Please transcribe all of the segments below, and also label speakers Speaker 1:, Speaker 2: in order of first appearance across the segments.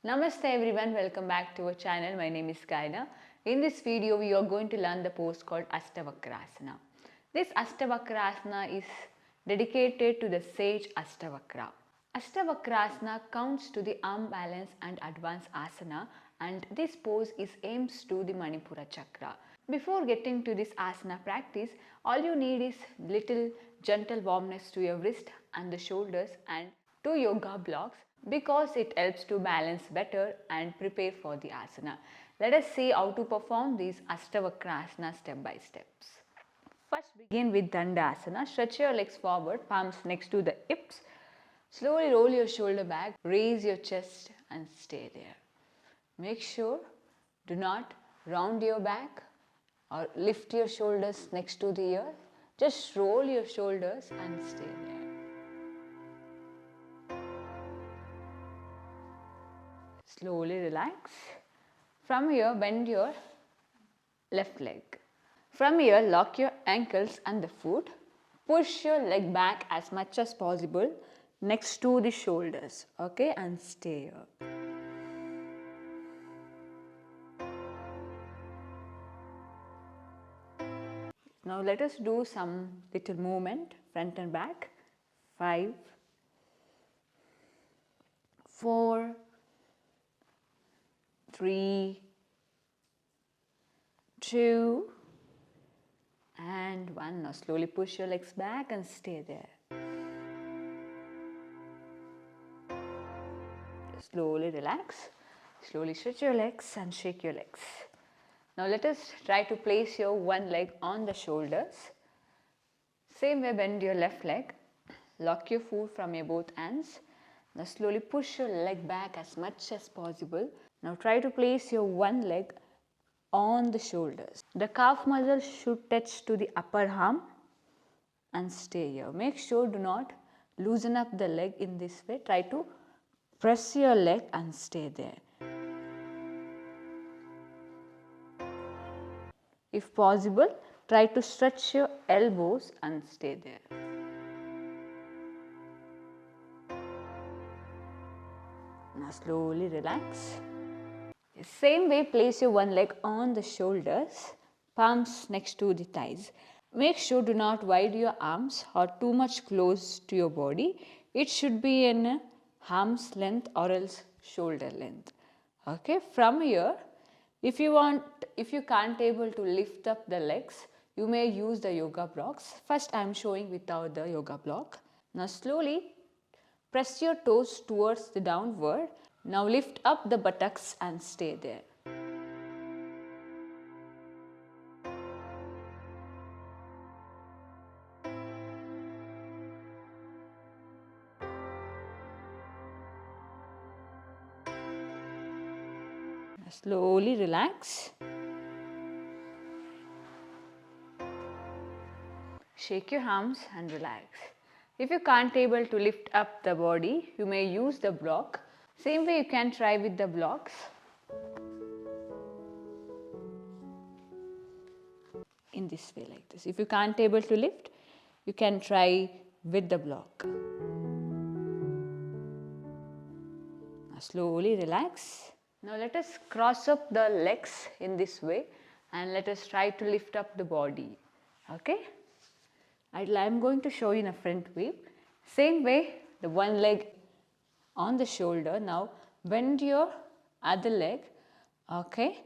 Speaker 1: Namaste everyone, welcome back to our channel. My name is Gayana. In this video, we are going to learn the pose called Astavakrasana. This Astavakrasana is dedicated to the sage Astavakra. Astavakrasana counts to the arm balance and advanced asana, and this pose aims to the Manipura chakra. Before getting to this asana practice, all you need is little gentle warmness to your wrist and the shoulders and 2 yoga blocks, because it helps to balance better and prepare for the asana. Let us see how to perform these Astavakrasana step by steps. First, begin with Dandasana. Stretch your legs forward, palms next to the hips. Slowly roll your shoulder back, raise your chest and stay there. Make sure do not round your back or lift your shoulders next to the ear. Just roll your shoulders and stay there. Slowly relax. From here, bend your left leg. From here, lock your ankles and the foot. Push your leg back as much as possible next to the shoulders. Okay, and stay here. Now let us do some little movement, front and back. 5, 4, 3, 2, and 1. Now slowly push your legs back and stay there. Slowly relax. Slowly stretch your legs and shake your legs. Now let us try to place your one leg on the shoulders. Same way, bend your left leg. Lock your foot from your both hands. Now slowly push your leg back as much as possible. Now try to place your one leg on the shoulders. The calf muscle should touch to the upper arm and stay here. Make sure do not loosen up the leg in this way. Try to press your leg and stay there. If possible, try to stretch your elbows and stay there. Now slowly relax. Same way, place your one leg on the shoulders, palms next to the thighs. Make sure do not wide your arms or too much close to your body. It should be in a arm's length or else shoulder length. Okay, from here, if you can't able to lift up the legs, you may use the yoga blocks. First, I am showing without the yoga block. Now slowly press your toes towards the downward. Now lift up the buttocks and stay there. Slowly relax. Shake your arms and relax. If you can't able to lift up the body, you may use the block. Same way you can try with the blocks. In this way like this. If you can't able to lift, you can try with the block. Now slowly relax. Now let us cross up the legs in this way and let us try to lift up the body. Okay? I am going to show you in a front view. Same way, the one leg on the shoulder. Now bend your other leg. Okay?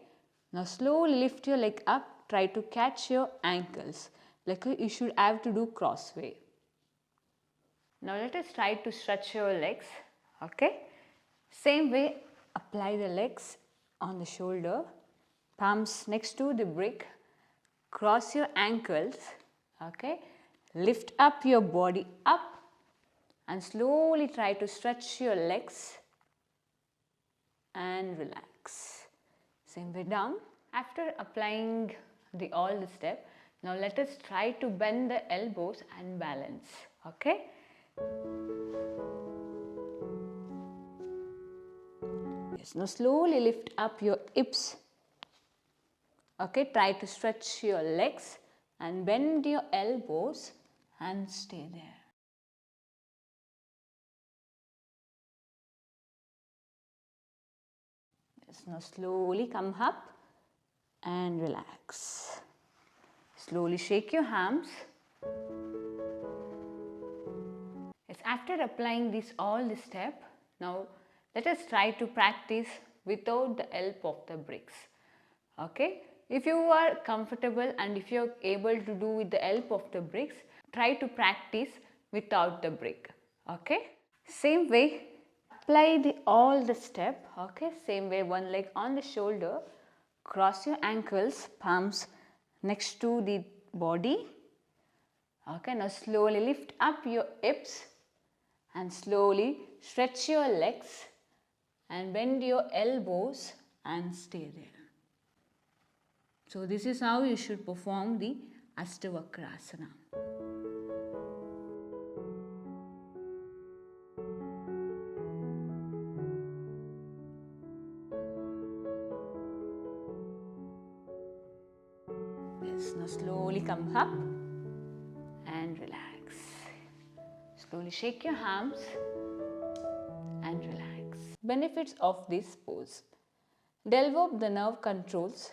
Speaker 1: Now slowly lift your leg up. Try to catch your ankles. Like you should have to do crossway. Now let us try to stretch your legs. Okay? Same way, apply the legs on the shoulder, palms next to the brick, cross your ankles, okay, lift up your body up and slowly try to stretch your legs and relax. Same way down. After applying all the step, now let us try to bend the elbows and balance, okay. Now slowly lift up your hips. Okay, try to stretch your legs and bend your elbows and stay there. Yes, now slowly come up and relax. Slowly shake your hams. Yes, after applying all this step, now let us try to practice without the help of the bricks. Okay, if you are comfortable and if you are able to do with the help of the bricks, try to practice without the brick. Okay, same way apply all the step. Okay, same way, one leg on the shoulder, cross your ankles, palms next to the body. Okay, now slowly lift up your hips and slowly stretch your legs and bend your elbows and stay there. So this is how you should perform the Astavakrasana. Yes, now slowly come up and relax. Slowly shake your arms and relax. Benefits of this pose: develop the nerve controls,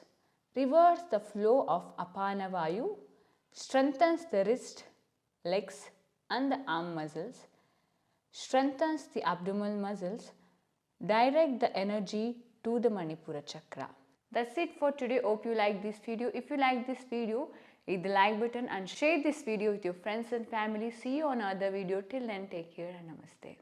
Speaker 1: reverse the flow of apana vayu, strengthens the wrist, legs and the arm muscles, strengthens the abdominal muscles, direct the energy to the Manipura chakra. That's it for today. Hope you like this video. If you like this video, hit the like button and share this video with your friends and family. See you on another video. Till then, take care and namaste.